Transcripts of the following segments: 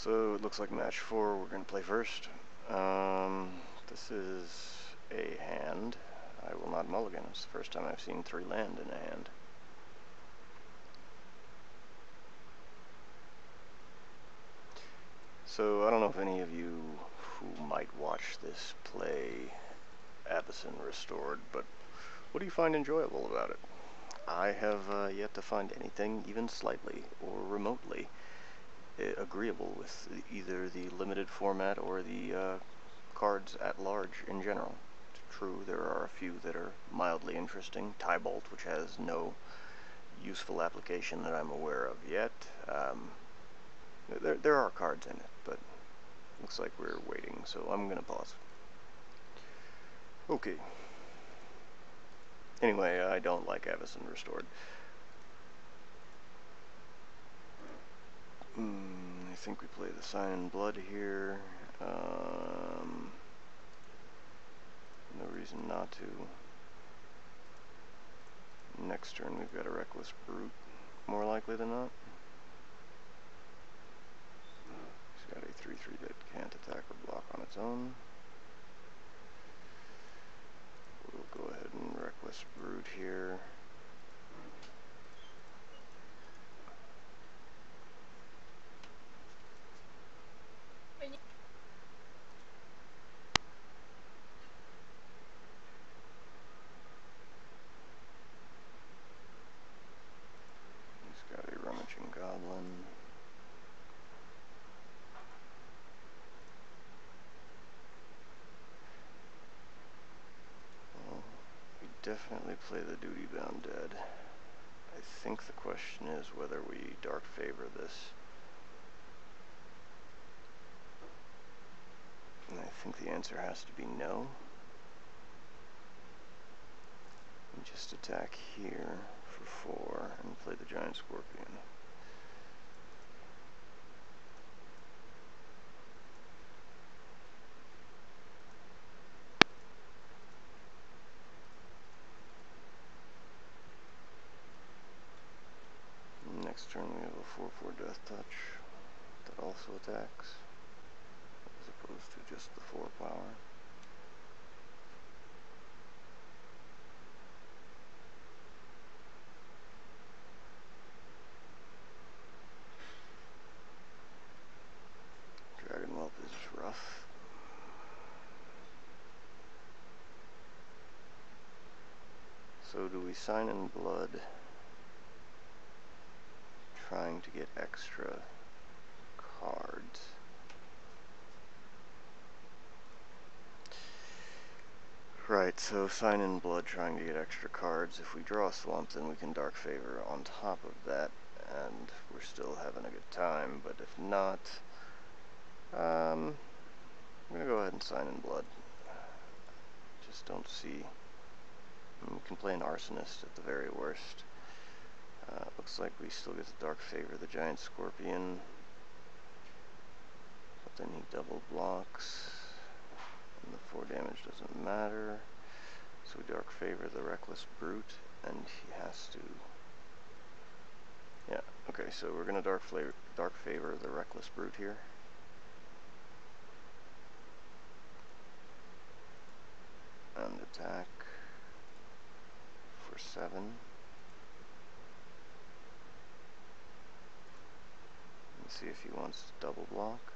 So it looks like match 4 we're going to play first. This is a hand. I will not mulligan. It's the first time I've seen 3 land in a hand. So I don't know if any of you who might watch this play Avacyn Restored, but what do you find enjoyable about it? I have yet to find anything even slightly or remotely agreeable with either the limited format or the cards at large in general. It's true, there are a few that are mildly interesting. Tybalt, which has no useful application that I'm aware of yet. There are cards in it, but looks like we're waiting, so I'm gonna pause. Okay. Anyway, I don't like Avacyn Restored. I think we play the Sign in Blood here. No reason not to. Next turn we've got a Reckless Brute, more likely than not. He's got a 3/3 that can't attack or block on its own. We'll go ahead and Reckless Brute here. He's got a Rummaging Goblin. Well, we definitely play the Duty Bound Dead. I think the question is whether we Dark Favor this. And I think the answer has to be no. And just attack here for 4 and play the Giant Scorpion. Next turn we have a 4/4 Death Touch that also attacks, as opposed to just the 4 power. Dragon Whelp is rough. So do we Sign in Blood, trying to get extra cards? Right, so Sign in Blood trying to get extra cards. If we draw a Swamp, then we can Dark Favor on top of that, and we're still having a good time. But if not, I'm gonna go ahead and Sign in Blood. Just don't see. We can play an Arsonist at the very worst. Looks like we still get to Dark Favor the Giant Scorpion, but then he double blocks, and the 4 damage doesn't matter. So we Dark Favor the Reckless Brute, and he has to. Yeah, okay, so we're gonna Dark Favor the Reckless Brute here. And attack for 7. And see if he wants to double block.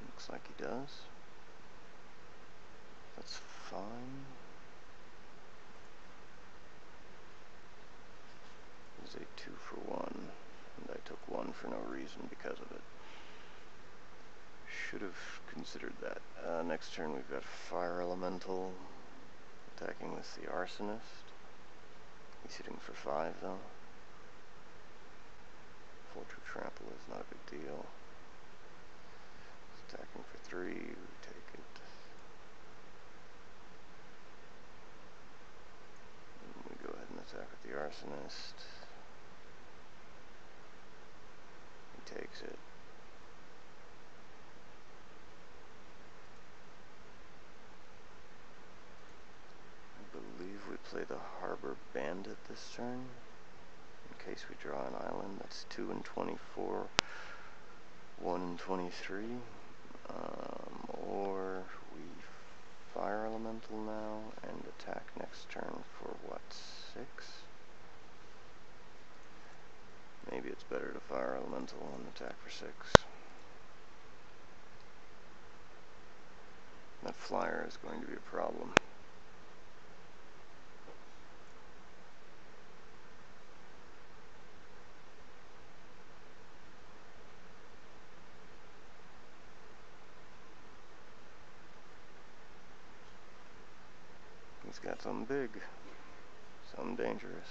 Looks like he does. That's fine. It's a 2-for-1, and I took 1 for no reason because of it. Should have considered that. Next turn we've got Fire Elemental attacking with the Arsonist. He's hitting for 5 though. Full True Trample is not a big deal. He's attacking for 3, we take it. And we go ahead and attack with the Arsonist. He takes it. I believe we play the Harbor Bandit. it this turn, in case we draw an island. That's 2 and 24, 1 and 23. Or we fire elemental now and attack next turn for what, 6? Maybe it's better to fire elemental and attack for 6. That flyer is going to be a problem. He's got something big, something dangerous.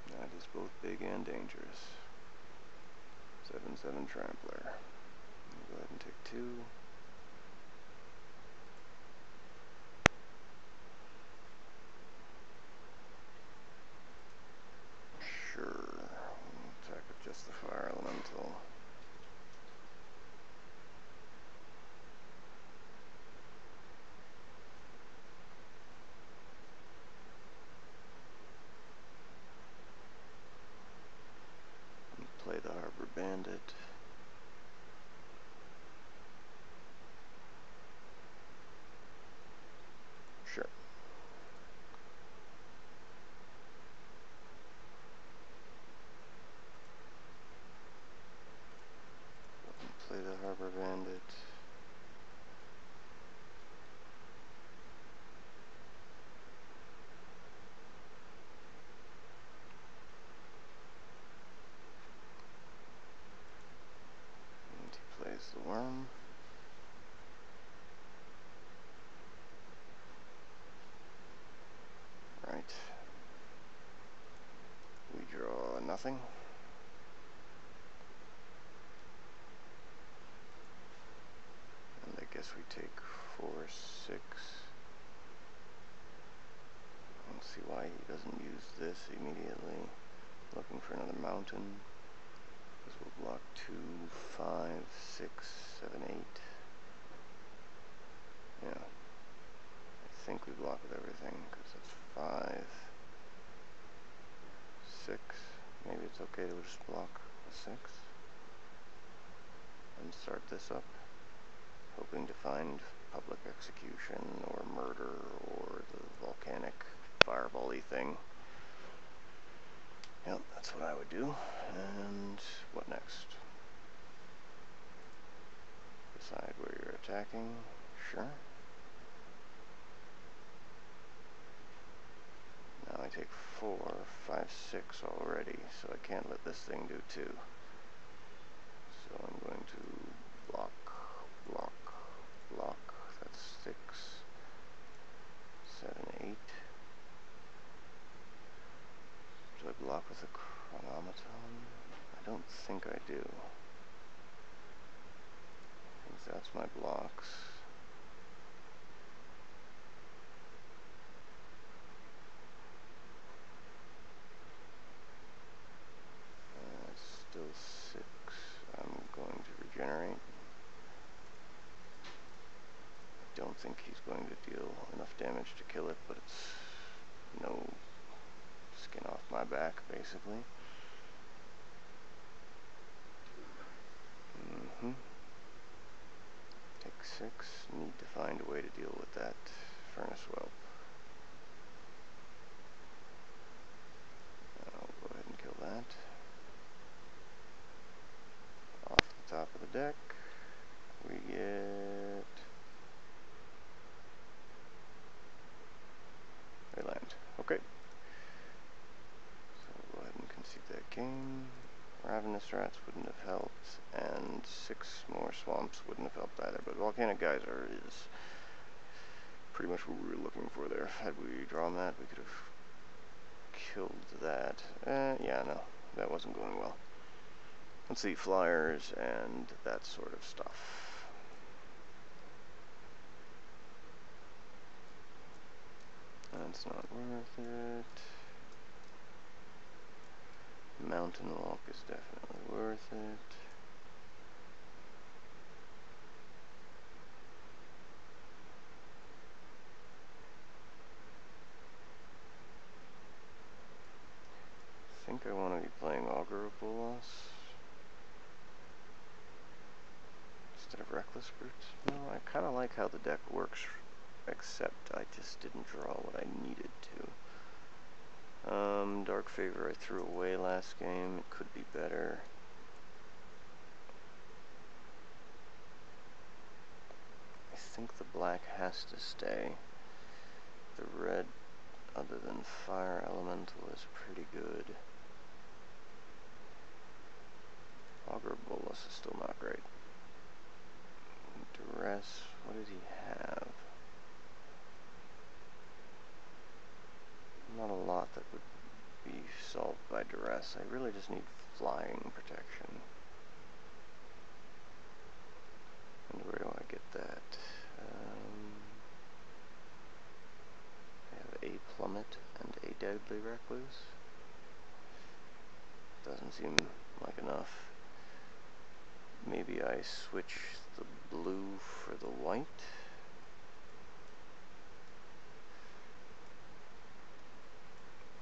That is both big and dangerous. 7/7 trampler. Go ahead and take 2. Sure. Attack with just the fire elemental. Play the Harbor Bandit. Sure. Play the Harbor Bandit. And he plays the Worm. Right. We draw nothing. And I guess we take 4, 6. I don't see why he doesn't use this immediately. Looking for another mountain. This will block 2, 5, 6, 7, 8. Yeah. I think we block with everything, because it's 5, 6. Maybe it's okay to just block a 6. And start this up. Hoping to find public execution, or murder, or the volcanic fireball-y thing. Yep, that's what I would do. And what next? Decide where you're attacking. Sure. Now I take 4, 5, 6 already, so I can't let this thing do 2. So I'm going to block, block, block. That's 6, 7, 8. Do I block with a chronometon? I don't think I do. I think that's my blocks. Still 6. I'm going to regenerate. I don't think he's going to deal enough damage to kill it, but it's no skin off my back, basically. Take 6. Need to find a way to deal with that furnace whelp. I'll go ahead and kill that. Off the top of the deck, we get a land. Okay. So we'll go ahead and concede that game. Ravenous Rats wouldn't have helped, and 6 more swamps wouldn't have helped either, but Volcanic Geyser is pretty much what we were looking for there. Had we drawn that, we could have killed that. Yeah, no, that wasn't going well. Let's see, flyers and that sort of stuff. That's not worth it. Mountain Walk is definitely worth it. Experts. No, I kind of like how the deck works, except I just didn't draw what I needed to. Dark Favor I threw away last game. It could be better. I think the black has to stay. The red, other than Fire Elemental, is pretty good. Augur Bolus is still not great. Duress, what did he have? Not a lot that would be solved by Duress. I really just need flying protection. And where do I get that? I have a Plummet and a Deadly Recluse. Doesn't seem like enough. Maybe I switch the blue for the white.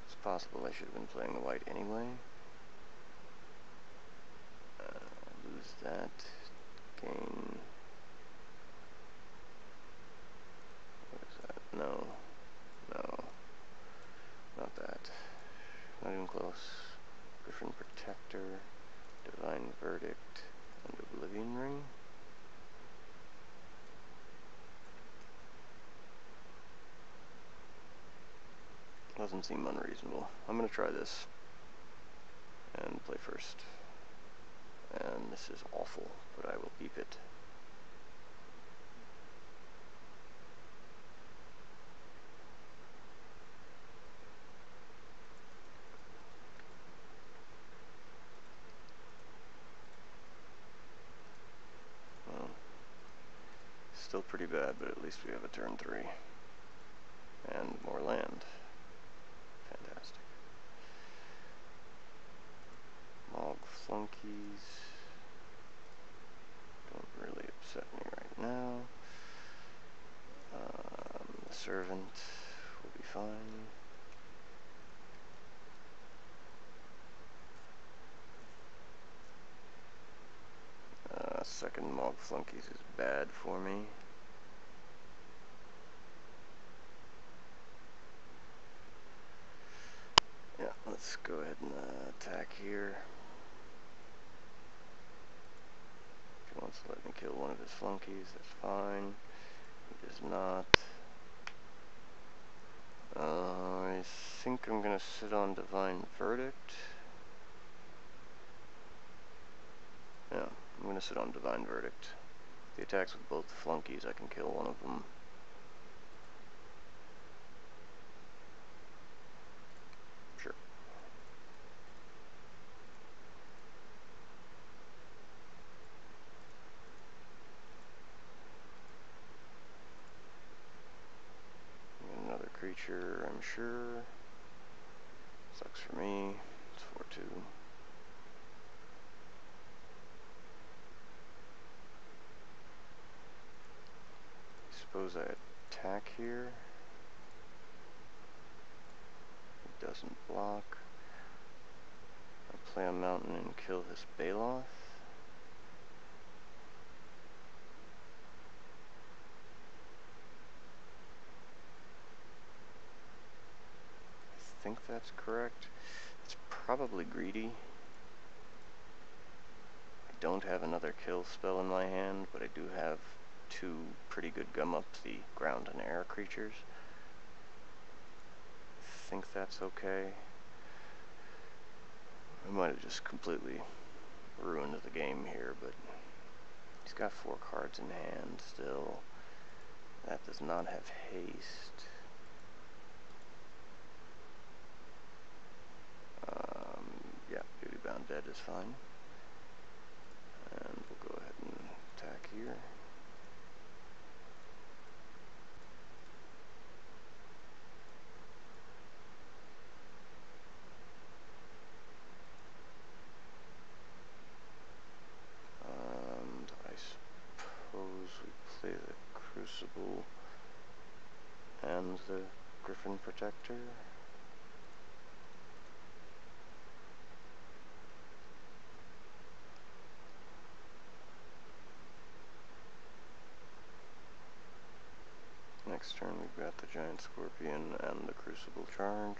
It's possible I should have been playing the white anyway. Lose that. Gain. What is that? No. No. Not that. Not even close. Griffin Protector. Divine Verdict. And Oblivion Ring. Doesn't seem unreasonable. I'm gonna try this and play first. And this is awful, but I will keep it. Well, still pretty bad, but at least we have a turn 3. And more land. Fantastic. Mog Flunkies don't really upset me right now. The Servant will be fine. Second Mog Flunkies is bad for me. Yeah, let's go ahead and attack here. If he wants to let me kill one of his flunkies, that's fine. He does not. I think I'm gonna sit on Divine Verdict. Yeah, I'm gonna sit on Divine Verdict. If he attacks with both the flunkies, I can kill one of them. Sure. Another creature, I'm sure. Sucks for me. It's 4-2. Suppose I attack here. He doesn't block. I play a mountain and kill his Baloth. I think that's correct. It's probably greedy. I don't have another kill spell in my hand, but I do have 2 pretty good gum up the ground and air creatures. I think that's okay. I might have just completely ruined the game here, but he's got 4 cards in hand still. That does not have haste. Yeah, Duty Bound Dead is fine. And we'll go ahead and attack here. And I suppose we play the Crucible and the Griffin Protector. Next turn we've got the giant scorpion and the crucible charge.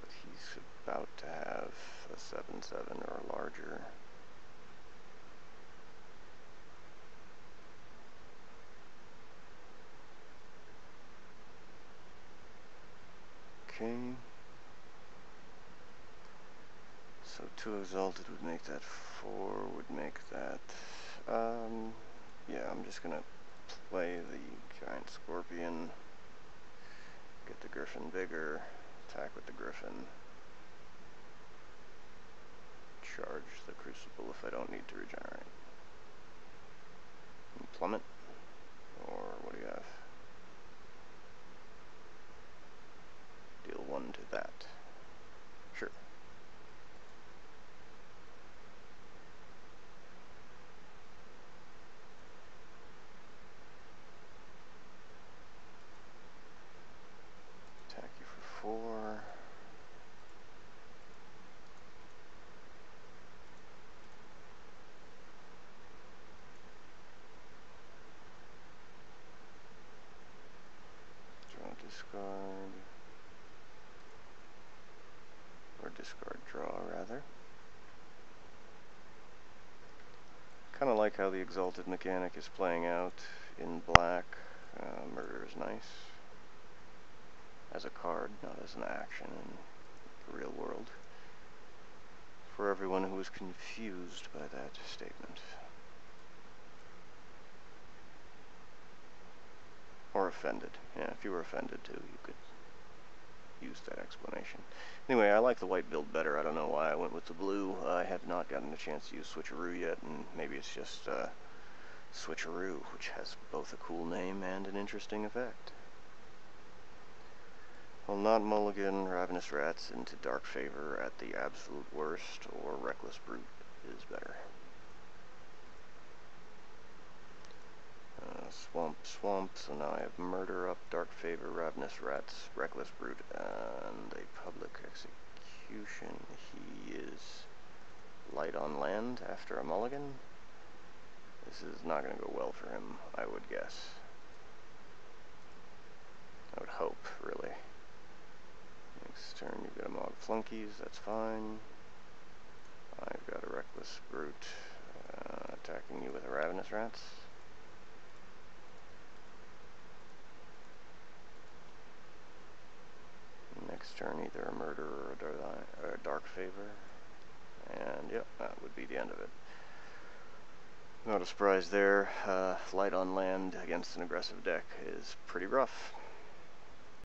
But he's about to have a 7/7 or larger. Okay. So 2 exalted would make that 4, would make that, yeah, I'm just gonna play the giant scorpion, get the griffin bigger, attack with the griffin, charge the crucible if I don't need to regenerate. And plummet, or what do you have? Deal 1 to that. Sure. Attack you for 4. Draw, discard. Or discard, draw, rather. Kind of like how the exalted mechanic is playing out in black. Murder is nice. As a card, not as an action in the real world. For everyone who was confused by that statement. Or offended. Yeah, if you were offended too, you could use that explanation. Anyway, I like the white build better. I don't know why I went with the blue. I have not gotten a chance to use Switcheroo yet, and maybe it's just Switcheroo, which has both a cool name and an interesting effect. Well, not mulligan Ravenous Rats into Dark Favor at the absolute worst, or Reckless Brute is better. Swamp, so now I have Murder up, Dark Favor, Ravenous Rats, Reckless Brute, and a Public Execution. He is light on land after a mulligan. This is not going to go well for him, I would guess. I would hope, really. Next turn you get a Mog Flunkies, that's fine. I've got a Reckless Brute attacking you with a Ravenous Rats. Next turn either a Murder or a Dark Favor. And yep, that would be the end of it. Not a surprise there. Light on land against an aggressive deck is pretty rough.